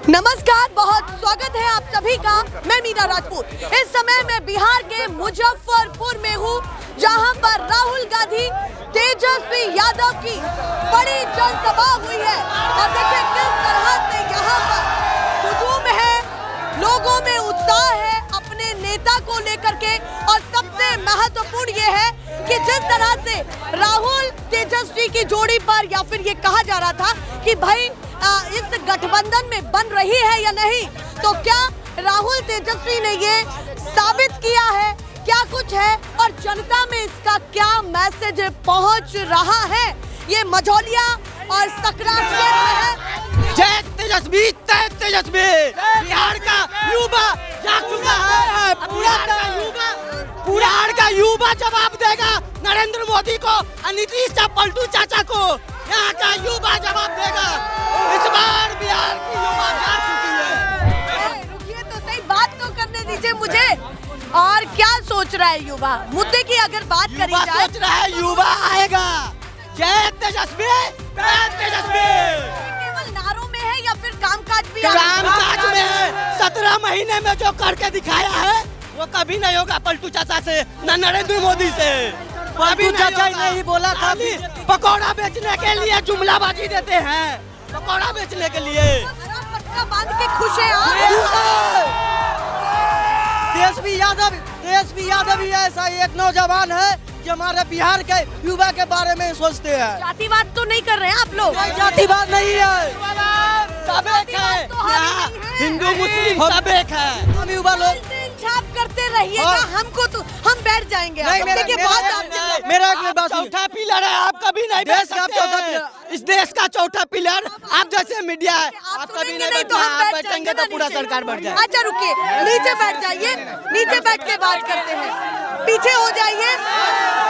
नमस्कार, बहुत स्वागत है आप सभी का। मैं मीरा राजपूत। इस समय मैं बिहार के मुजफ्फरपुर में हूँ, जहाँ पर राहुल गांधी तेजस्वी यादव की बड़ी जनसभा हुई है और देखिए किस तरह से यहाँ पर हुजूम है, लोगों में उत्साह है अपने नेता को लेकर के। और सबसे महत्वपूर्ण ये है कि जिस तरह से राहुल तेजस्वी की जोड़ी पर या फिर ये कहा जा रहा था कि भाई इस गठबंधन में बन रही है या नहीं, तो क्या राहुल तेजस्वी ने ये साबित किया है, क्या कुछ है और जनता में इसका क्या मैसेज पहुंच रहा है, ये मझौलिया और सकरा क्षेत्र है। जय तेजस्वी, जय तेजस्वी। बिहार का युवा जाग चुका है। बिहार का युवा जवाब देगा नरेंद्र मोदी को और नीतीश पलटू चाचा को। यहाँ का युवा जवाब देगा। इस बार बिहार की युवा जाग चुकी है। रुकिए तो सही, बात तो करने दीजिए मुझे। और क्या सोच रहा है युवा? मुद्दे की अगर बात करी जाए, सोच रहा है युवा आएगा। जय तेजस्वी, जय तेजस्वी। केवल नारों में है या फिर कामकाज भी? कामकाज में है। 17 महीने में जो करके दिखाया है वो कभी नहीं होगा पलटू चाचा से, न नरेंद्र मोदी से। पलटू चाचा ही नहीं बोला था। पकौड़ा बेचने के लिए जुमलाबाजी देते हैं, पकौड़ा बेचने के लिए। पटका बांध के खुश है आप? तेजस्वी यादव ही ऐसा एक नौजवान है जो हमारे बिहार के युवा के बारे में सोचते हैं। जातिवाद तो नहीं कर रहे हैं आप लोग? जातिवाद नहीं है, सब एक है। हिंदू मुस्लिम सब एक है। हम युवा लोग छाप करते रहिएगा, हमको तो हम बैठ जाएंगे। मेरा चौथा पिलर है, आप कभी नहीं देश का चौथा पिलर, इस देश का चौथा पिलर आप जैसे मीडिया है, आप कभी नहीं बैठना। आप बैठेंगे तो पूरा सरकार बढ़ जाए। अच्छा रुकिए, नीचे बैठ जाइए, नीचे बैठ के बात करते हैं। पीछे हो जाइए,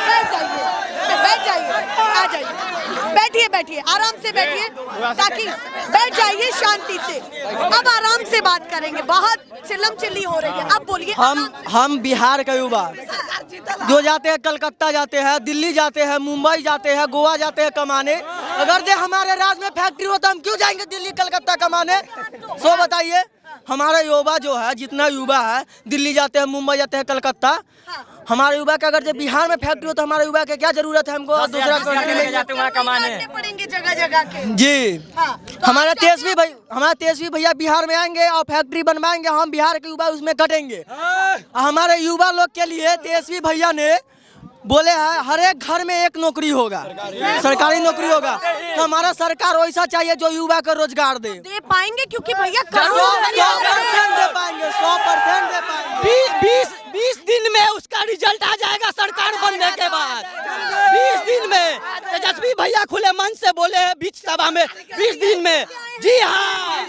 बैठ जाइए, आ जाइए, बैठिए, आराम से बैठिए, ताकि बैठ जाइए शांति से। अब आराम से बात करेंगे, बहुत चिल्लम चिल्ली हो रही है। अब बोलिए। हम बिहार के युवा जो जाते हैं, कलकत्ता जाते हैं, दिल्ली जाते हैं, मुंबई जाते हैं, गोवा जाते हैं कमाने। अगर जो हमारे राज्य में फैक्ट्री हो तो हम क्यों जाएंगे दिल्ली कलकत्ता कमाने? सो बताइए। हमारा युवा जो है, जितना युवा है, दिल्ली जाते हैं, मुंबई जाते हैं, कलकत्ता। हमारे युवा का अगर जब बिहार में फैक्ट्री हो तो हमारे युवा के क्या जरूरत है हमको दूसरा कंट्री में जाते वहाँ कमाने पड़ेंगे जगह जगह के। जी हमारा तेजस्वी भैया बिहार में आएंगे और फैक्ट्री बनवाएंगे, हम बिहार के युवा उसमें कटेंगे। हमारे युवा लोग के लिए तेजस्वी भैया ने बोले हैं हर एक घर में एक नौकरी होगा, सरकारी नौकरी होगा। तो हमारा सरकार वैसा चाहिए जो युवा को रोजगार दे पाएंगे, क्योंकि भैया 100% दे पाएंगे, 100% दे पाएंगे। 20 दिन में उसका रिजल्ट आ जाएगा सरकार बनने के बाद। 20 दिन में तेजस्वी भैया खुले मन से बोले हैं बीच सभा में, 20 दिन में। जी हाँ,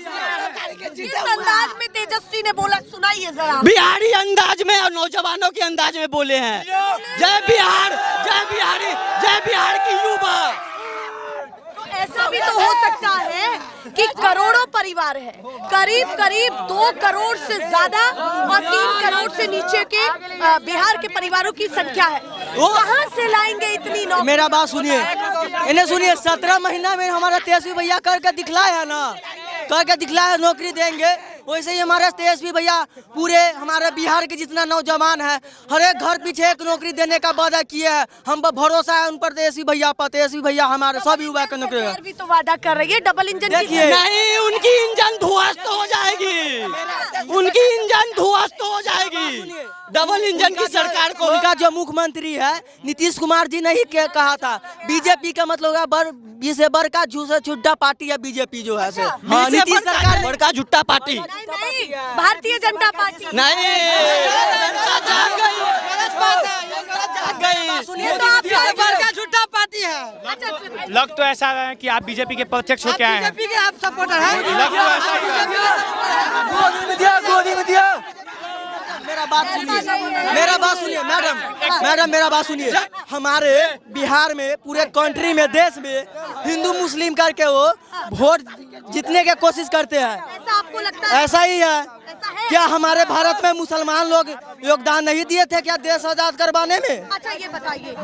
जिस अंदाज में तेजस्वी ने बोला, सुनाइए जरा। बिहारी अंदाज में और नौजवानों के अंदाज में बोले हैं। जय बिहार, जय बिहारी, जय बिहार की युवा। ऐसा भी तो हो सकता है कि करोड़ों परिवार है, करीब 2 करोड़ से ज्यादा और 3 करोड़ से नीचे के बिहार के परिवारों की संख्या है। कहाँ से लाएंगे इतनी नौकरी? मेरा बात सुनिए, इन्हें सुनिए। 17 महीना में हमारा तेजस्वी भैया करके दिखलाया है ना, करके दिखलाया, नौकरी देंगे। वैसे ही हमारे तेजस्वी भैया पूरे हमारे बिहार के जितना नौजवान है, हर एक घर पीछे एक नौकरी देने का वादा किए हैं। हम पर भरोसा है उन पर, तेजस्वी भैया पर। तेजस्वी भैया हमारे सब युवा को नौकरी भी तो वादा कर रही है डबल इंजन की। नहीं, उनकी इंजन ध्वस्त हो जाएगी, उनकी इंजन ध्वस्त हो जाएगी। डबल इंजन की सरकार को उनका जो मुख्यमंत्री है नीतीश कुमार जी ने ही कहा था, बीजेपी का मतलब है बड़का झूठा पार्टी है बीजेपी जो है। हाँ, नीतीश सरकार बड़का झूठा पार्टी नहीं, भारतीय जनता पार्टी नहीं। बड़का झूठा पार्टी है। लग तो ऐसा रहा है कि आप बीजेपी के प्रत्यक्ष होके आए हैं। बीजेपी के आप सपोर्टर हैं। लग तो ऐसा ही रहा है। गोदी में दिया। मेरा बात सुनिए मैडम, मेरा बात सुनिए। हमारे बिहार में, पूरे कंट्री में, देश में हिंदू मुस्लिम करके वो वोट जीतने की कोशिश करते हैं। ऐसा आपको लगता है? ऐसा ही है। क्या हमारे भारत में मुसलमान लोग योगदान नहीं दिए थे क्या देश आजाद करवाने में? अच्छा ये बताइए,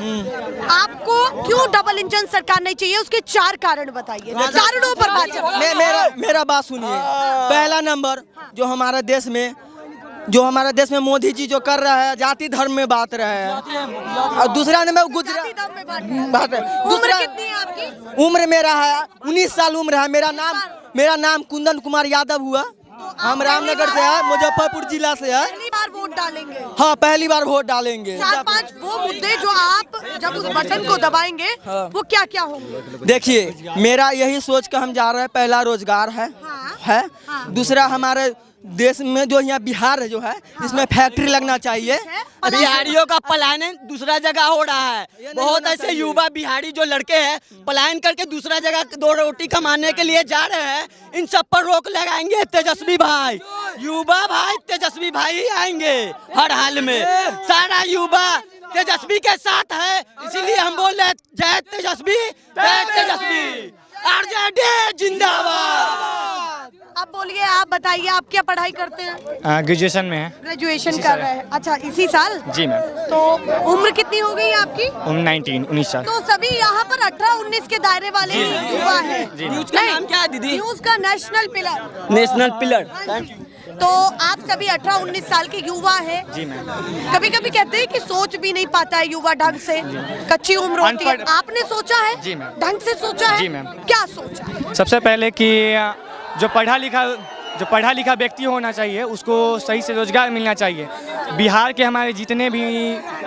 आपको क्यों डबल इंजन सरकार नहीं चाहिए, उसके 4 कारण बताइए, कारणों पर बात करें। मेरा बात सुनिए। पहला नंबर, जो हमारे देश में मोदी जी जो कर रहा है, जाति धर्म में बात रहा है। और दूसरा नंबर उम्र कितनी है आपकी? उम्र मेरा है 19 साल उम्र है। मेरा नाम कुंदन कुमार यादव हुआ। हम रामनगर से है, मुजफ्फरपुर जिला से है। पहली बार वोट डालेंगे? हाँ, पहली बार वोट डालेंगे। 4-5 वो मुद्दे जो आप जब उस बटन को दबाएंगे वो क्या क्या होंगे? देखिए, मेरा यही सोच कर हम जा रहे हैं। पहला रोजगार है। दूसरा, हमारे देश में जो यहाँ बिहार जो है, इसमें फैक्ट्री लगना चाहिए। बिहारियों का पलायन दूसरा जगह हो रहा है। बहुत ऐसे युवा बिहारी जो लड़के हैं पलायन करके दूसरा जगह 2 रोटी कमाने के लिए जा रहे हैं। इन सब पर रोक लगाएंगे तेजस्वी भाई। युवा भाई तेजस्वी भाई ही आएंगे हर हाल में। सारा युवा तेजस्वी के साथ है, इसीलिए हम बोल रहे हैं जय तेजस्वी, जय तेजस्वी, आरजेडी जिंदाबाद। अब बोलिए, आप बताइए, आप क्या पढ़ाई करते हैं? ग्रेजुएशन में है। ग्रेजुएशन कर रहे हैं। अच्छा, इसी साल? जी मैम। तो उम्र कितनी हो गई आपकी? 19 साल। तो सभी यहाँ पर 18-19 के दायरे वाले ही युवा है। न्यूज का नाम क्या है दीदी? न्यूज का नेशनल पिलर। National pillar. तो आप सभी 18-19 साल के युवा हैं। जी मैम। कभी कभी कहते हैं कि सोच भी नहीं पाता है युवा ढंग से, कच्ची उम्र होती है। आपने सोचा है? जी मैम। ढंग से सोचा है? जी मैम। क्या सोचा? सबसे पहले कि जो पढ़ा लिखा व्यक्ति होना चाहिए, उसको सही से रोजगार मिलना चाहिए। बिहार के हमारे जितने भी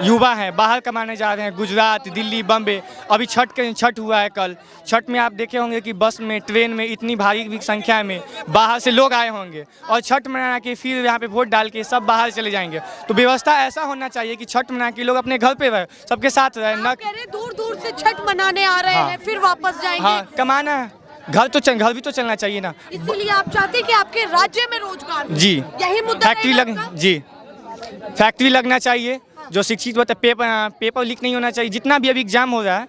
युवा हैं बाहर कमाने जा रहे हैं, गुजरात, दिल्ली, बम्बे। अभी छठ हुआ है कल। छठ में आप देखे होंगे कि बस में, ट्रेन में इतनी भारी संख्या में बाहर से लोग आए होंगे और छठ मना के फिर यहाँ पे वोट डाल के सब बाहर चले जाएंगे। तो व्यवस्था ऐसा होना चाहिए कि छठ मना के लोग अपने घर पे रहे, सबके साथ रहे। न दूर दूर से छठ मनाने आ रहे हैं, फिर वापस जाएंगे। हाँ, कमाना है, घर भी तो चलना चाहिए ना। इसीलिए आप चाहते हैं कि आपके राज्य में रोजगार हो? जी, यही मुद्दा फैक्ट्री लगना चाहिए। जो शिक्षित होता है, पेपर लीक नहीं होना चाहिए। जितना भी अभी एग्जाम हो रहा है,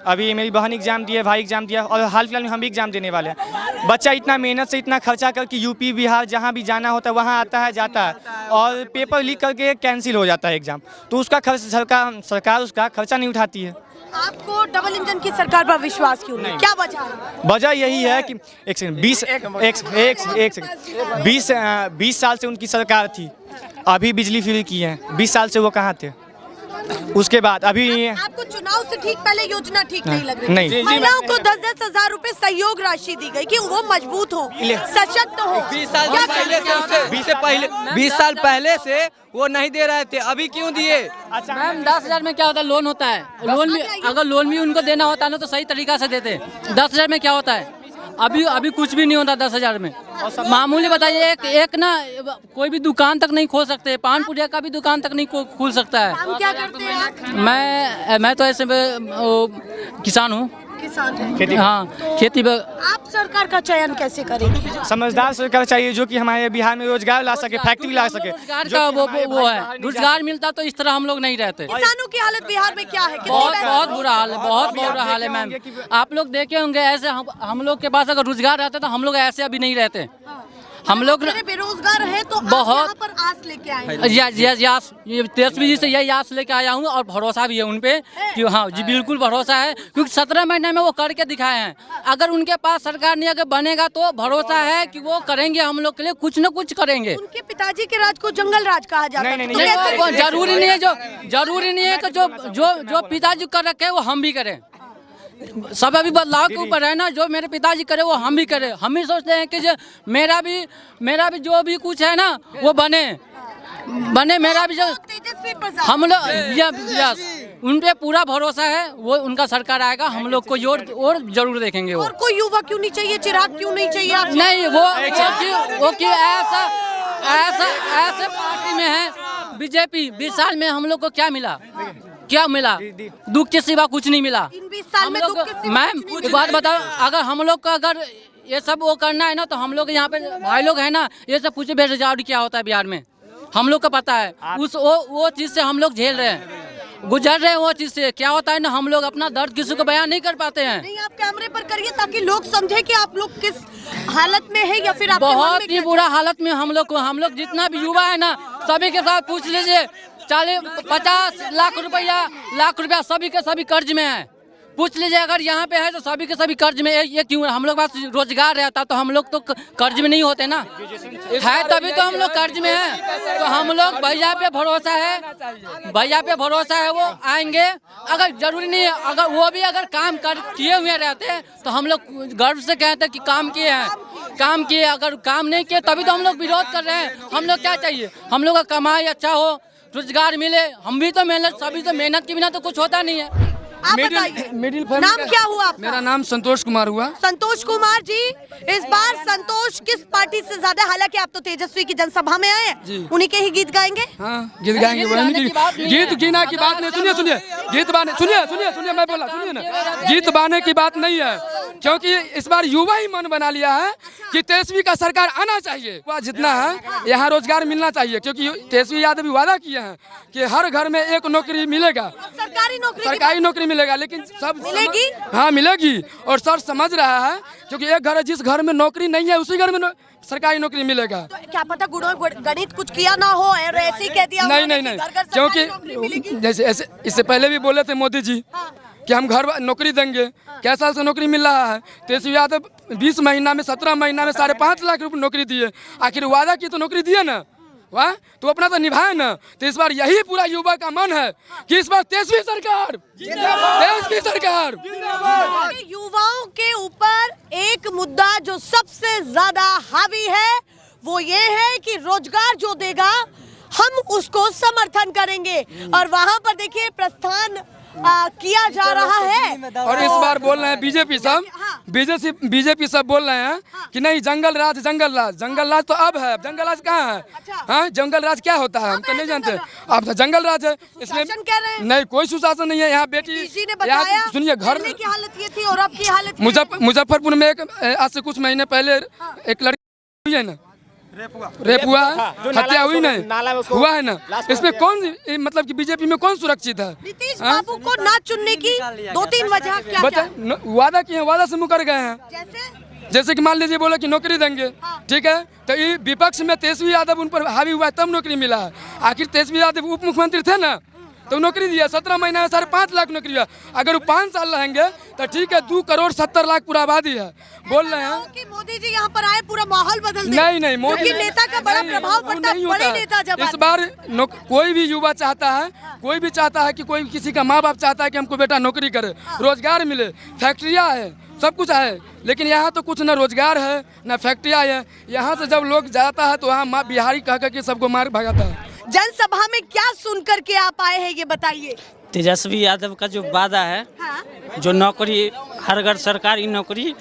अभी मेरी बहन एग्जाम दिया, भाई एग्जाम दिया और हाल फिलहाल में हम भी एग्जाम देने वाले हैं। बच्चा इतना मेहनत से इतना खर्चा करके यूपी बिहार जहाँ भी जाना होता है वहाँ आता है, जाता है और पेपर लीक करके कैंसिल हो जाता है एग्जाम। तो उसका खर्च सरकार उसका खर्चा नहीं उठाती है। आपको डबल इंजन की सरकार पर विश्वास क्यों नहीं? क्या वजह है? वजह यही है कि 20 साल से उनकी सरकार थी, अभी बिजली फ्री की है। 20 साल से वो कहाँ थे? उसके बाद अभी आपको चुनाव से ठीक पहले योजना ठीक नहीं लग रही? नहीं। महिलाओं को 10-10 हजार रुपए सहयोग राशि दी गई कि वो मजबूत हो, सशक्त हो। 20 साल पहले से वो नहीं दे रहे थे, अभी क्यों दिए? अच्छा मैम, 10,000 में क्या होता है? लोन होता है। लोन भी अगर लोन भी उनको देना होता है ना तो सही तरीका से देते। 10,000 में क्या होता है? अभी कुछ भी नहीं होता 10,000 में। मामूली बताइए, एक ना कोई भी दुकान तक नहीं खोल सकते, पान पुड़िया का भी दुकान तक नहीं खोल सकता है। काम क्या करते हैं आप? मैं तो ऐसे किसान हूँ। किसान है। हाँ, खेती। आप सरकार का चयन कैसे करेंगे? समझदार सरकार चाहिए जो कि हमारे बिहार में रोजगार ला सके, फैक्ट्री ला सके। रोजगार का वो है, रोजगार मिलता तो इस तरह हम लोग नहीं रहते। किसानों की हालत बिहार में क्या है? बहुत बुरा हाल है, बहुत बुरा हाल है मैम। आप लोग देखे होंगे ऐसे हम लोग के पास अगर रोजगार रहता तो हम लोग ऐसे अभी नहीं रहते। हम लोग बेरोजगार है तो बहुत यहाँ पर आस लेके आए। यास तेजस्वी जी से यही आस लेके आया हूँ और भरोसा भी है उन पे कि हाँ जी बिल्कुल भरोसा है, क्योंकि 17 महीने में वो करके दिखाए हैं। अगर उनके पास सरकार नहीं अगर बनेगा तो भरोसा है कि वो करेंगे, हम लोग के लिए कुछ न कुछ करेंगे। उनके पिताजी के राज को जंगल राज कहा जाता है। नहीं, जरूरी नहीं है कि जो पिताजी कर रखे वो हम भी करें। सब अभी बदलाव के ऊपर है ना। जो मेरे पिताजी करे वो हम भी करें। हम भी सोचते हैं कि जो मेरा भी जो भी कुछ है ना वो बने मेरा भी जो हम लोग उन पे पूरा भरोसा है। वो उनका सरकार आएगा, हम लोग को और जरूर देखेंगे। वो और कोई युवा क्यों नहीं चाहिए? चिराग क्यों नहीं चाहिए आप? नहीं, वो कि ऐसे पार्टी में है बीजेपी। 20 साल में हम लोग को क्या मिला? दुख के सिवा कुछ नहीं मिला। 20 साल में दुख के सिवा मैम एक बात बताओ, अगर हम लोग को अगर ये सब वो करना है ना तो हम लोग यहाँ पे भाई लोग है ना, ये सब पूछे बेरोजगारी क्या होता है बिहार में, हम लोग को पता है। वो चीज से हम लोग झेल रहे हैं। गुजर रहे हैं वो चीज से। क्या होता है ना, हम लोग अपना दर्द किसी को बयान नहीं कर पाते हैं। नहीं, आप कैमरे पर करिए ताकि लोग समझे कि आप लोग किस हालत में है, या फिर आपके मन में बहुत ही क्या बुरा हालत में हम लोग जितना भी युवा है ना, सभी के साथ पूछ लीजिए, 40-50 लाख रुपया सभी के सभी कर्ज में है। पूछ लीजिए, अगर यहाँ पे है तो सभी के सभी कर्ज में। ये क्यों? हम लोग पास रोजगार रहता तो हम लोग तो कर्ज में नहीं होते ना, है तभी तो हम लोग कर्ज में हैं। तो हम लोग भैया पे भरोसा है, वो आएंगे। अगर जरूरी नहीं है, अगर वो भी अगर काम किए हुए रहते तो हम लोग गर्व से कहते कि काम किए। अगर काम नहीं किए तभी तो हम लोग विरोध कर रहे हैं। हम लोग क्या चाहिए? हम लोग का कमाई अच्छा हो, रोजगार मिले। हम भी तो सभी तो मेहनत के बिना तो कुछ होता नहीं है। आप बताइए, मिडिल नाम क्या हुआ आपका? मेरा नाम संतोष कुमार हुआ। संतोष कुमार जी, इस बार संतोष किस पार्टी से ज्यादा, हालांकि आप तो तेजस्वी की जनसभा में आए हैं, उन्हीं के ही गीत गाएंगे? हाँ, गीत गाएंगे। गीत गीना की बात नहीं, सुनिए गीत गाने, सुनिए मैं बोला, सुनिए ना, गीत गाने की बात नहीं है, क्योंकि इस बार युवा ही मन बना लिया है कि तेजस्वी का सरकार आना चाहिए। वह जितना है यहाँ रोजगार मिलना चाहिए, क्योंकि तेजस्वी यादव भी वादा किए हैं कि हर घर में एक नौकरी मिलेगा, सरकारी नौकरी मिलेगा। लेकिन सब मिलेगी? हाँ मिलेगी, और सर समझ रहा है, क्योंकि एक घर है जिस घर में नौकरी नहीं है उसी घर में सरकारी नौकरी मिलेगा। तो क्या पता गणित कुछ किया ना हो और ऐसे ही कह दिया? नहीं, क्योंकि जैसे ऐसे इससे पहले भी बोले थे मोदी जी कि हम घर नौकरी देंगे। क्या साल से नौकरी मिल रहा है? तेजस्वी यादव 20 महीना में 17 महीना में 5.5 लाख रुपए नौकरी दिए। आखिर वादा की तो नौकरी दिए ना, वाह, तो अपना तो निभाए ना। तो इस बार यही पूरा युवा का मन है कि इस बार तेजस्वी सरकार, युवाओं के ऊपर एक मुद्दा जो सबसे ज्यादा हावी है वो ये है कि रोजगार जो देगा हम उसको समर्थन करेंगे। और वहां पर देखिए प्रस्थान किया जा रहा है। और इस बार बोल रहे हैं बीजेपी सब बोल रहे हैं कि नहीं, जंगल राज तो अब है। जंगल राज कहाँ है? हाँ, जंगल राज क्या होता है हम तो नहीं जानते। अब तो जंगल राज है, इसमें नहीं कोई सुशासन नहीं है। यहाँ बेटी, सुनिए, घर की हालत ये थी और अब की हालत मुजफ्फरपुर में आज से कुछ महीने पहले एक लड़की हुई है ना, रेप हुआ, हत्या हुई नहीं हुआ है ना। इसमें कौन, मतलब कि बीजेपी में कौन सुरक्षित है? नीतीश बाबू को ना चुनने की 2-3 वजह क्या? वादा किए, वादा से मुकर गए हैं। जैसे कि मान लीजिए बोले कि नौकरी देंगे, ठीक है, तो ये विपक्ष में तेजस्वी यादव उन पर हावी हुआ है तब नौकरी मिला है। आखिर तेजस्वी यादव उप मुख्यमंत्री थे ना, तो नौकरी दिया। 17 महीना में 5.5 लाख नौकरी हुआ। अगर वो 5 साल रहेंगे तो ठीक है, 2,70,00,000 पूरा आबादी है। बोल रहे हैं कि मोदी जी यहाँ पर आए पूरा माहौल बदल दे। नहीं, मोदी नेता का बड़ा प्रभाव पड़ता है, बड़े नेता जब इस बार कोई भी युवा चाहता है, कोई भी चाहता है कि कोई किसी का माँ बाप चाहता है कि हमको बेटा नौकरी करे, रोजगार मिले, फैक्ट्रियाँ है, सब कुछ है। लेकिन यहाँ तो कुछ न रोजगार है न फैक्ट्रियाँ है। यहाँ से जब लोग जाता है तो वहाँ माँ बिहारी कह के सबको मार भगाता है। जनसभा में क्या सुन करके आप आए हैं ये बताइए। तेजस्वी यादव का जो वादा है, जो नौकरी, हर घर सरकारी नौकरी,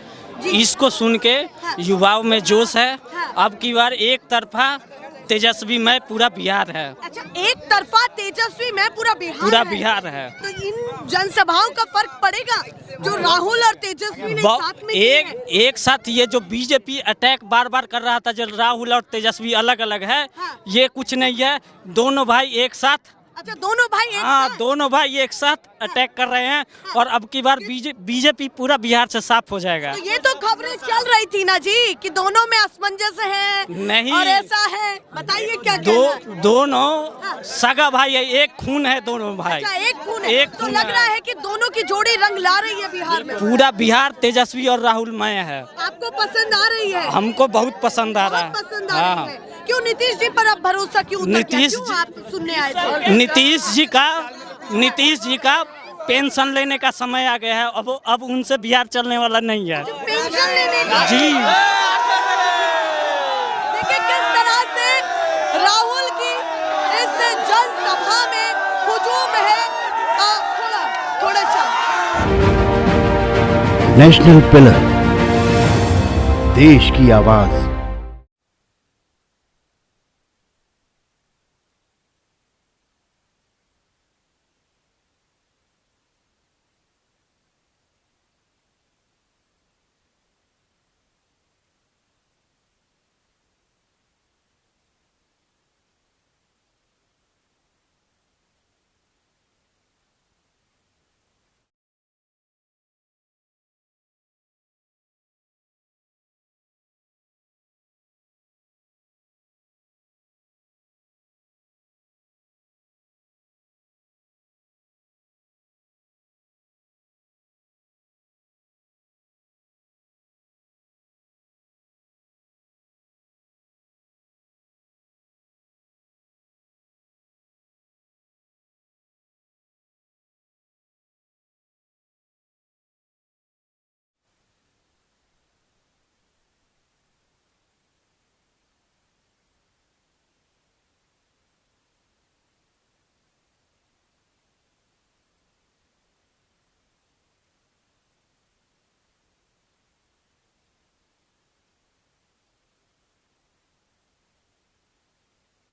इसको सुन के युवाओं में जोश है। अब की बार एक तरफा तेजस्वी में पूरा बिहार है। अच्छा, एक तरफा तेजस्वी में पूरा बिहार है। तो इन जनसभाओं का फर्क पड़ेगा जो राहुल और तेजस्वी ने साथ में एक साथ ये जो बीजेपी अटैक बार बार कर रहा था, जो राहुल और तेजस्वी अलग अलग है, ये कुछ नहीं है। दोनों भाई एक साथ, अच्छा दोनों भाई एक साथ अटैक कर रहे हैं। और अब की बार बीजेपी पूरा बिहार से साफ हो जाएगा। तो ये तो खबरें चल रही थी ना जी कि दोनों में असमंजस है, नहीं और ऐसा है, बताइए क्या दोनों सगा भाई है, एक खून है दोनों भाई। अच्छा, एक खून है, तो लग रहा है कि दोनों की जोड़ी रंग ला रही है बिहार में। पूरा बिहार तेजस्वी और राहुलमय है। आपको पसंद आ रही है? हमको बहुत पसंद आ रहा है। पसंद है। क्यों नीतीश जी पर अब भरोसा क्यों? क्यों आप सुनने आए थे? नीतीश जी का पेंशन लेने का समय आ गया है। अब उनसे बिहार चलने वाला नहीं है। पेंशन लेने का? जी, देखिए किस तरह से राहुल की इस जनसभा में हुजूम है। थोड़ा नेशनल पिलर, देश की आवाज।